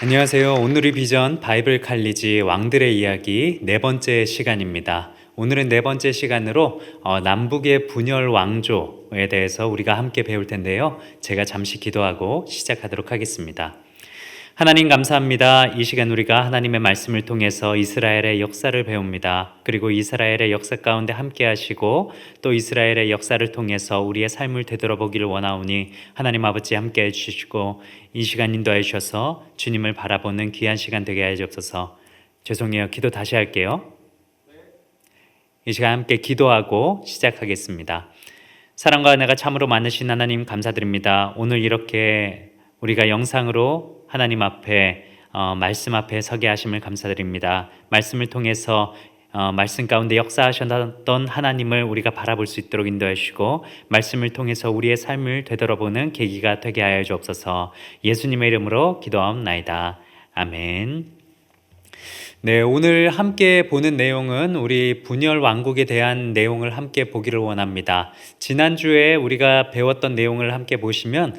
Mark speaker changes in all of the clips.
Speaker 1: 안녕하세요. 오늘의 비전 바이블 칼리지 왕들의 이야기 네 번째 시간입니다. 오늘은 네 번째 시간으로 남북의 분열 왕조에 대해서 우리가 함께 배울 텐데요. 제가 잠시 기도하고 시작하도록 하겠습니다. 하나님 감사합니다. 이 시간 우리가 하나님의 말씀을 통해서 이스라엘의 역사를 배웁니다. 그리고 이스라엘의 역사 가운데 함께 하시고 또 이스라엘의 역사를 통해서 우리의 삶을 되돌아보기를 원하오니 하나님 아버지 함께 해주시고 이 시간 인도해 주셔서 주님을 바라보는 귀한 시간 되게 하여 주옵소서. 죄송해요. 기도 다시 할게요. 이 시간 함께 기도하고 시작하겠습니다. 사랑과 은혜가 참으로 많으신 하나님 감사드립니다. 오늘 이렇게 우리가 영상으로 하나님 앞에 말씀 앞에 서게 하심을 감사드립니다. 말씀을 통해서 말씀 가운데 역사하셨던 하나님을 우리가 바라볼 수 있도록 인도해 주시고 말씀을 통해서 우리의 삶을 되돌아보는 계기가 되게 하여 주옵소서. 예수님의 이름으로 기도하옵나이다. 아멘. 네, 오늘 함께 보는 내용은 우리 분열 왕국에 대한 내용을 함께 보기를 원합니다. 지난주에 우리가 배웠던 내용을 함께 보시면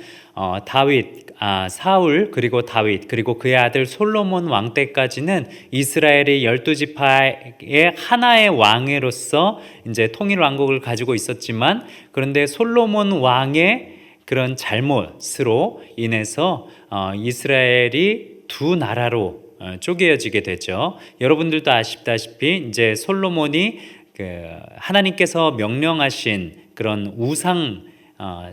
Speaker 1: 사울 그리고 다윗 그리고 그의 아들 솔로몬 왕 때까지는 이스라엘이 12지파의 하나의 왕으로서 이제 통일 왕국을 가지고 있었지만 그런데 솔로몬 왕의 그런 잘못으로 인해서 이스라엘이 두 나라로 쪼개어지게 되죠. 여러분들도 아시다시피 이제 솔로몬이 하나님께서 명령하신 그런 우상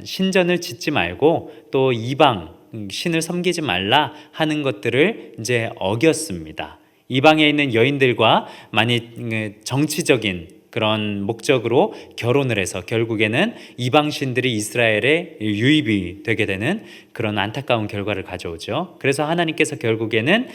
Speaker 1: 신전을 짓지 말고 또 이방 신을 섬기지 말라 하는 것들을 이제 어겼습니다. 이방에 있는 여인들과 많이 정치적인 그런 목적으로 결혼을 해서 결국에는 이방 신들이 이스라엘에 유입이 되게 되는 그런 안타까운 결과를 가져오죠. 그래서 하나님께서 결국에는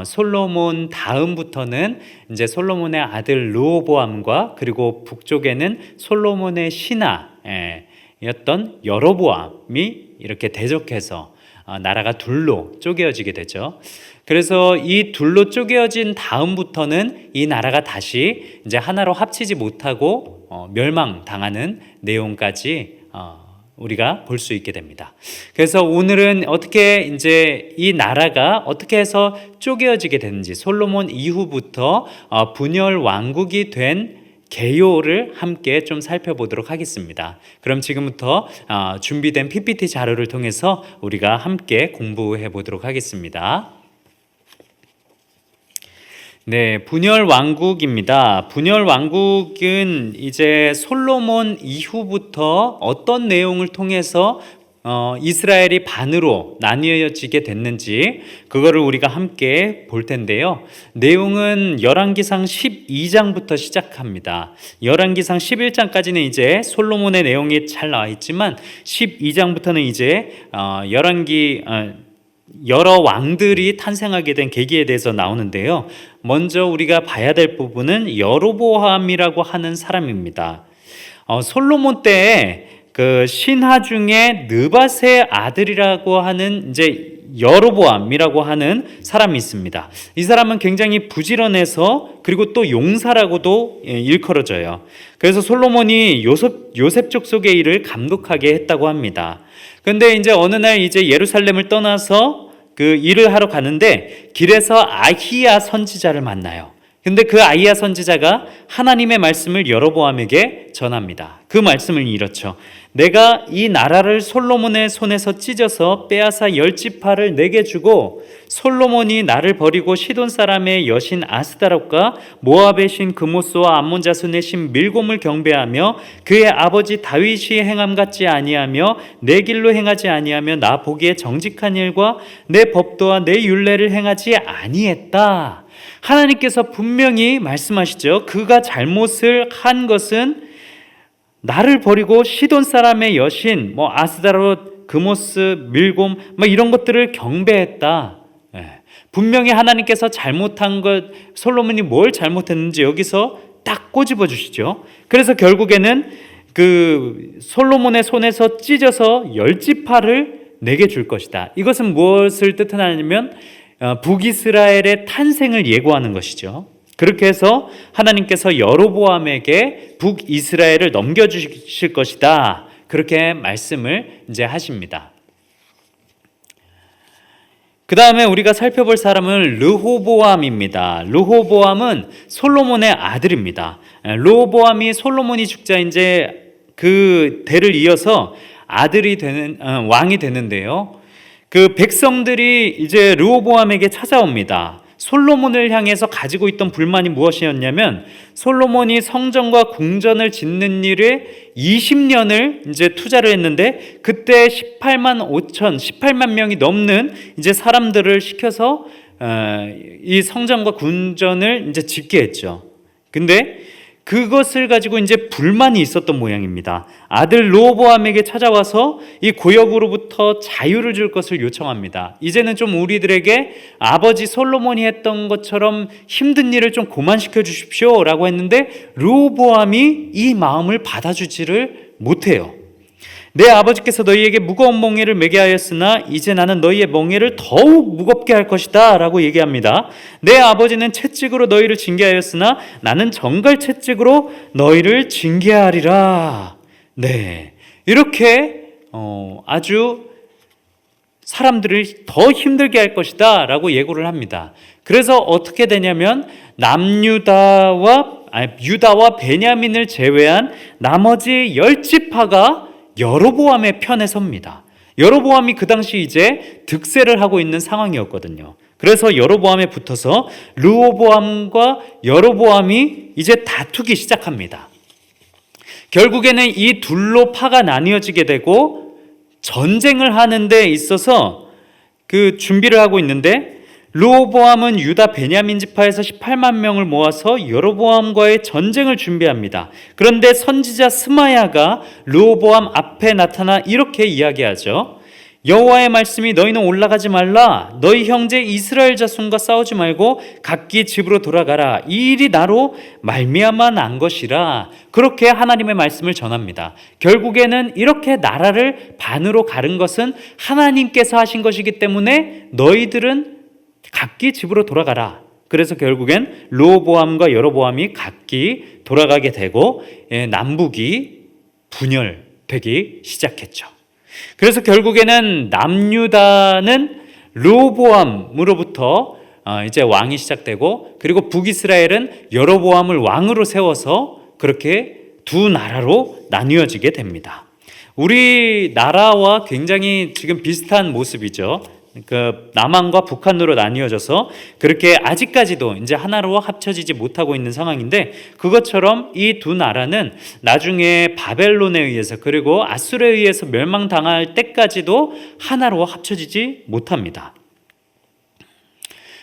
Speaker 1: 솔로몬 다음부터는 이제 솔로몬의 아들 르호보암과 그리고 북쪽에는 솔로몬의 신하였던 여로보암이 이렇게 대적해서 나라가 둘로 쪼개어지게 되죠. 그래서 이 둘로 쪼개어진 다음부터는 이 나라가 다시 이제 하나로 합치지 못하고 멸망당하는 내용까지 우리가 볼 수 있게 됩니다. 그래서 오늘은 어떻게 이제 이 나라가 어떻게 해서 쪼개어지게 되는지 솔로몬 이후부터 분열 왕국이 된 개요를 함께 좀 살펴보도록 하겠습니다. 그럼 지금부터 준비된 PPT 자료를 통해서 우리가 함께 공부해 보도록 하겠습니다. 네, 분열 왕국입니다. 분열 왕국은 이제 솔로몬 이후부터 어떤 내용을 통해서 이스라엘이 반으로 나뉘어지게 됐는지 그거를 우리가 함께 볼 텐데요. 내용은 열왕기상 12장부터 시작합니다. 열왕기상 11장까지는 이제 솔로몬의 내용이 잘 나와 있지만 12장부터는 이제 여러 왕들이 탄생하게 된 계기에 대해서 나오는데요. 먼저 우리가 봐야 될 부분은 여로보암이라고 하는 사람입니다. 솔로몬 때에 그 신하 중에 느밧의 아들이라고 하는 이제 여로보암이라고 하는 사람이 있습니다. 이 사람은 굉장히 부지런해서 그리고 또 용사라고도 일컬어져요. 그래서 솔로몬이 요셉 족속의 일을 감독하게 했다고 합니다. 그런데 이제 어느 날 이제 예루살렘을 떠나서 그 일을 하러 가는데 길에서 아히야 선지자를 만나요. 근데 그 아히야 선지자가 하나님의 말씀을 여로보암에게 전합니다. 그 말씀을 이렇죠. 내가 이 나라를 솔로몬의 손에서 찢어서 빼앗아 10지파를 내게 주고 솔로몬이 나를 버리고 시돈 사람의 여신 아스다롯과 모압의 신 그모스와 암몬 자손의 신 밀곰을 경배하며 그의 아버지 다윗이 행함 같지 아니하며 내 길로 행하지 아니하며 나 보기에 정직한 일과 내 법도와 내 율례를 행하지 아니했다. 하나님께서 분명히 말씀하시죠. 그가 잘못을 한 것은 나를 버리고 시돈 사람의 여신, 아스다롯, 그모스, 밀곰, 이런 것들을 경배했다. 분명히 하나님께서 잘못한 것, 솔로몬이 뭘 잘못했는지 여기서 딱 꼬집어 주시죠. 그래서 결국에는 그 솔로몬의 손에서 찢어서 10지파를 내게 줄 것이다. 이것은 무엇을 뜻하냐면 북이스라엘의 탄생을 예고하는 것이죠. 그렇게 해서 하나님께서 여로보암에게 북이스라엘을 넘겨주실 것이다. 그렇게 말씀을 이제 하십니다. 그 다음에 우리가 살펴볼 사람은 르호보암입니다. 르호보암은 솔로몬의 아들입니다. 르호보암이 솔로몬이 죽자 이제 그 대를 이어서 아들이 되는 왕이 되는데요. 그 백성들이 이제 르호보암에게 찾아옵니다. 솔로몬을 향해서 가지고 있던 불만이 무엇이었냐면 솔로몬이 성전과 궁전을 짓는 일에 20년을 이제 투자를 했는데 그때 18만 명이 넘는 이제 사람들을 시켜서 이 성전과 궁전을 이제 짓게 했죠. 근데 그것을 가지고 이제 불만이 있었던 모양입니다. 아들 르호보암에게 찾아와서 이 고역으로부터 자유를 줄 것을 요청합니다. 이제는 좀 우리들에게 아버지 솔로몬이 했던 것처럼 힘든 일을 좀 그만시켜 주십시오 라고 했는데 르호보암이 이 마음을 받아주지를 못해요. 내 아버지께서 너희에게 무거운 멍에를 매게 하였으나 이제 나는 너희의 멍에를 더욱 무겁게 할 것이다 라고 얘기합니다. 내 아버지는 채찍으로 너희를 징계하였으나 나는 정갈 채찍으로 너희를 징계하리라. 네, 이렇게 아주 사람들을 더 힘들게 할 것이다 라고 예고를 합니다. 그래서 어떻게 되냐면 유다와 베냐민을 제외한 나머지 10지파가 여로보암의 편에 섭니다. 여로보암이 그 당시 이제 득세를 하고 있는 상황이었거든요. 그래서 여로보암에 붙어서 르호보암과 여로보암이 이제 다투기 시작합니다. 결국에는 이 둘로 파가 나뉘어지게 되고 전쟁을 하는 데 있어서 그 준비를 하고 있는데 르호보암은 유다 베냐민 지파에서 18만 명을 모아서 여로보암과의 전쟁을 준비합니다. 그런데 선지자 스마야가 르호보암 앞에 나타나 이렇게 이야기하죠. 여호와의 말씀이 너희는 올라가지 말라. 너희 형제 이스라엘 자손과 싸우지 말고 각기 집으로 돌아가라. 이 일이 나로 말미암아 난 것이라. 그렇게 하나님의 말씀을 전합니다. 결국에는 이렇게 나라를 반으로 가른 것은 하나님께서 하신 것이기 때문에 너희들은 각기 집으로 돌아가라. 그래서 결국엔 르호보암과 여로보암이 각기 돌아가게 되고 남북이 분열되기 시작했죠. 그래서 결국에는 남유다는 르호보암으로부터 이제 왕이 시작되고 그리고 북이스라엘은 여로보암을 왕으로 세워서 그렇게 두 나라로 나뉘어지게 됩니다. 우리나라와 굉장히 지금 비슷한 모습이죠. 그 남한과 북한으로 나뉘어져서 그렇게 아직까지도 이제 하나로 합쳐지지 못하고 있는 상황인데 그것처럼 이 두 나라는 나중에 바벨론에 의해서 그리고 아수르에 의해서 멸망당할 때까지도 하나로 합쳐지지 못합니다.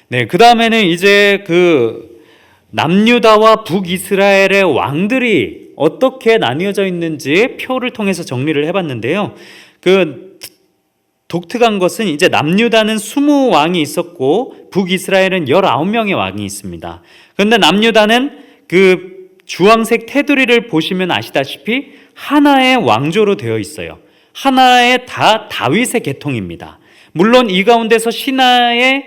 Speaker 1: 네, 그 다음에는 이제 그 남유다와 북이스라엘의 왕들이 어떻게 나뉘어져 있는지 표를 통해서 정리를 해봤는데요. 그 독특한 것은 이제 남유다는 20왕이 있었고 북이스라엘은 19명의 왕이 있습니다. 그런데 남유다는 그 주황색 테두리를 보시면 아시다시피 하나의 왕조로 되어 있어요. 하나의 다 다윗의 계통입니다. 물론 이 가운데서 신하의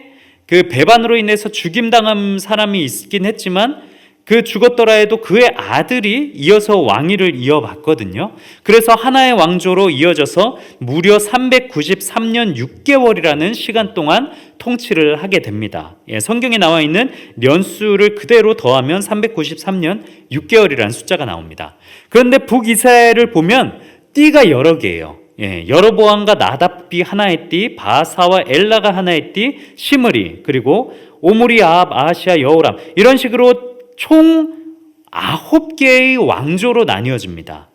Speaker 1: 그 배반으로 인해서 죽임당한 사람이 있긴 했지만 그 죽었더라 해도 그의 아들이 이어서 왕위를 이어봤거든요. 그래서 하나의 왕조로 이어져서 무려 393년 6개월이라는 시간 동안 통치를 하게 됩니다. 성경에 나와 있는 년수를 그대로 더하면 393년 6개월이라는 숫자가 나옵니다. 그런데 북이스라엘을 보면 띠가 여러 개예요. 여로보암과 나답이 하나의 띠, 바사와 엘라가 하나의 띠, 시므리, 그리고 오므리, 아합, 아하시아, 여호람, 이런 식으로 총 9개의 왕조로 나뉘어집니다.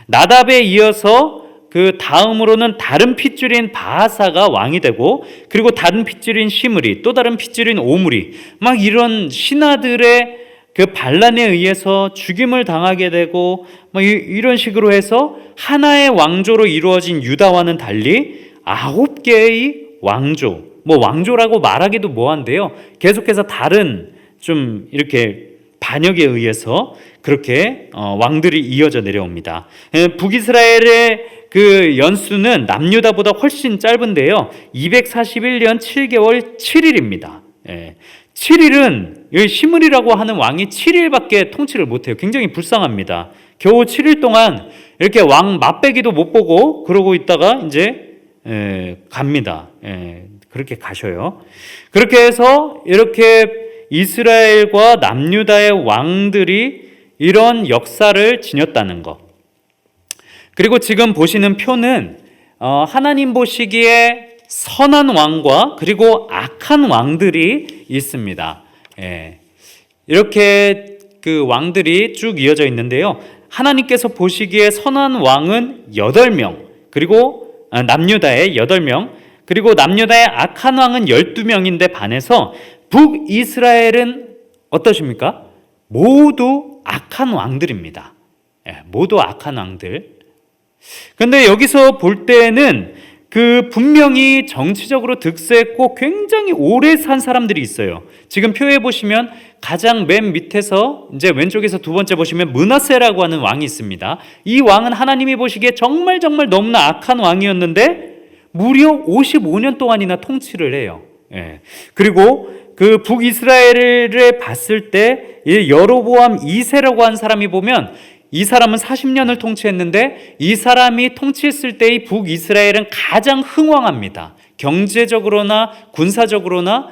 Speaker 1: 나답에 이어서 그 다음으로는 다른 핏줄인 바하사가 왕이 되고 그리고 다른 핏줄인 시므리, 또 다른 핏줄인 오므리, 막 이런 신하들의 그 반란에 의해서 죽임을 당하게 되고 이런 식으로 해서 하나의 왕조로 이루어진 유다와는 달리 9개의 왕조, 왕조라고 말하기도 뭐한데요. 계속해서 다른 좀 이렇게 반역에 의해서 그렇게 왕들이 이어져 내려옵니다. 북이스라엘의 그 연수는 남유다보다 훨씬 짧은데요. 241년 7개월 7일입니다. 7일은 시므리라고 하는 왕이 7일밖에 통치를 못해요. 굉장히 불쌍합니다. 겨우 7일 동안 이렇게 왕 맛배기도 못 보고 그러고 있다가 이제 갑니다. 그렇게 가셔요. 그렇게 해서 이렇게 이스라엘과 남유다의 왕들이 이런 역사를 지녔다는 것. 그리고 지금 보시는 표는 하나님 보시기에 선한 왕과 그리고 악한 왕들이 있습니다. 예. 이렇게 그 왕들이 쭉 이어져 있는데요. 하나님께서 보시기에 선한 왕은 8명, 그리고 남유다의 8명, 그리고 남유다의 악한 왕은 12명인데 반해서 북이스라엘은 어떠십니까? 모두 악한 왕들입니다. 예, 모두 악한 왕들. 근데 여기서 볼 때는 그 분명히 정치적으로 득세했고 굉장히 오래 산 사람들이 있어요. 지금 표에 보시면 가장 맨 밑에서 이제 왼쪽에서 두 번째 보시면 므낫세라고 하는 왕이 있습니다. 이 왕은 하나님이 보시기에 정말 너무나 악한 왕이었는데 무려 55년 동안이나 통치를 해요. 예. 그리고 그 북이스라엘을 봤을 때 여로보암 2세라고 한 사람이 보면 이 사람은 40년을 통치했는데 이 사람이 통치했을 때의 북이스라엘은 가장 흥왕합니다. 경제적으로나 군사적으로나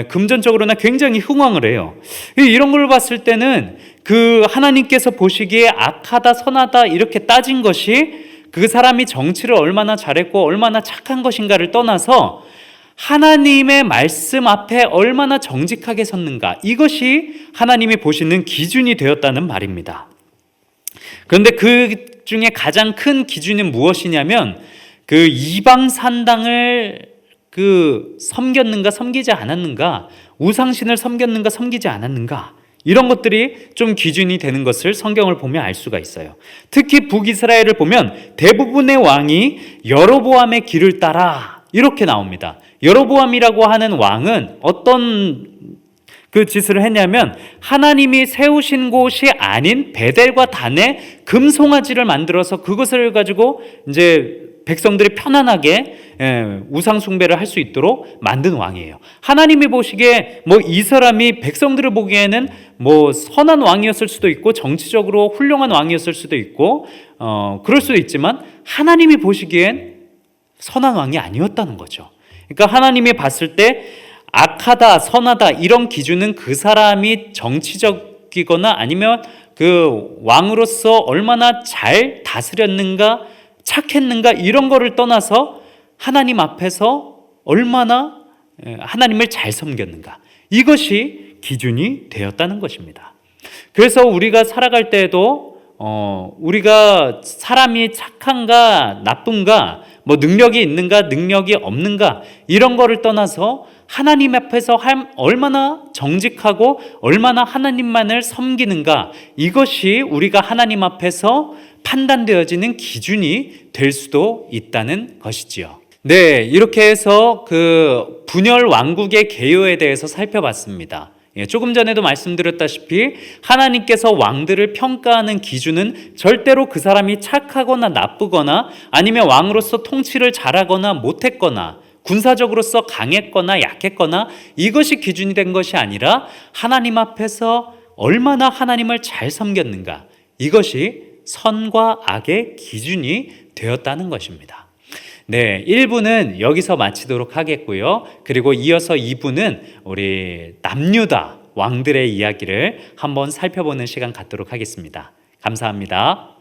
Speaker 1: 금전적으로나 굉장히 흥왕을 해요. 이런 걸 봤을 때는 그 하나님께서 보시기에 악하다 선하다 이렇게 따진 것이 그 사람이 정치를 얼마나 잘했고 얼마나 착한 것인가를 떠나서 하나님의 말씀 앞에 얼마나 정직하게 섰는가, 이것이 하나님이 보시는 기준이 되었다는 말입니다. 그런데 그 중에 가장 큰 기준은 무엇이냐면 그 이방 산당을 섬겼는가 섬기지 않았는가, 우상신을 섬겼는가 섬기지 않았는가, 이런 것들이 좀 기준이 되는 것을 성경을 보면 알 수가 있어요. 특히 북이스라엘을 보면 대부분의 왕이 여로보암의 길을 따라 이렇게 나옵니다. 여로보암이라고 하는 왕은 어떤 그 짓을 했냐면 하나님이 세우신 곳이 아닌 베델과 단에 금송아지를 만들어서 그것을 가지고 이제 백성들이 편안하게 우상 숭배를 할 수 있도록 만든 왕이에요. 하나님이 보시기에 이 사람이 백성들을 보기에는 선한 왕이었을 수도 있고 정치적으로 훌륭한 왕이었을 수도 있고 그럴 수도 있지만 하나님이 보시기엔 선한 왕이 아니었다는 거죠. 그러니까 하나님이 봤을 때 악하다 선하다 이런 기준은 그 사람이 정치적이거나 아니면 그 왕으로서 얼마나 잘 다스렸는가 착했는가 이런 거를 떠나서 하나님 앞에서 얼마나 하나님을 잘 섬겼는가, 이것이 기준이 되었다는 것입니다. 그래서 우리가 살아갈 때에도 우리가 사람이 착한가 나쁜가, 능력이 있는가 능력이 없는가 이런 거를 떠나서 하나님 앞에서 얼마나 정직하고 얼마나 하나님만을 섬기는가, 이것이 우리가 하나님 앞에서 판단되어지는 기준이 될 수도 있다는 것이지요. 네, 이렇게 해서 그 분열 왕국의 개요에 대해서 살펴봤습니다. 조금 전에도 말씀드렸다시피 하나님께서 왕들을 평가하는 기준은 절대로 그 사람이 착하거나 나쁘거나 아니면 왕으로서 통치를 잘하거나 못했거나 군사적으로서 강했거나 약했거나 이것이 기준이 된 것이 아니라 하나님 앞에서 얼마나 하나님을 잘 섬겼는가, 이것이 선과 악의 기준이 되었다는 것입니다. 네, 1부는 여기서 마치도록 하겠고요. 그리고 이어서 2부는 우리 남유다 왕들의 이야기를 한번 살펴보는 시간 갖도록 하겠습니다. 감사합니다.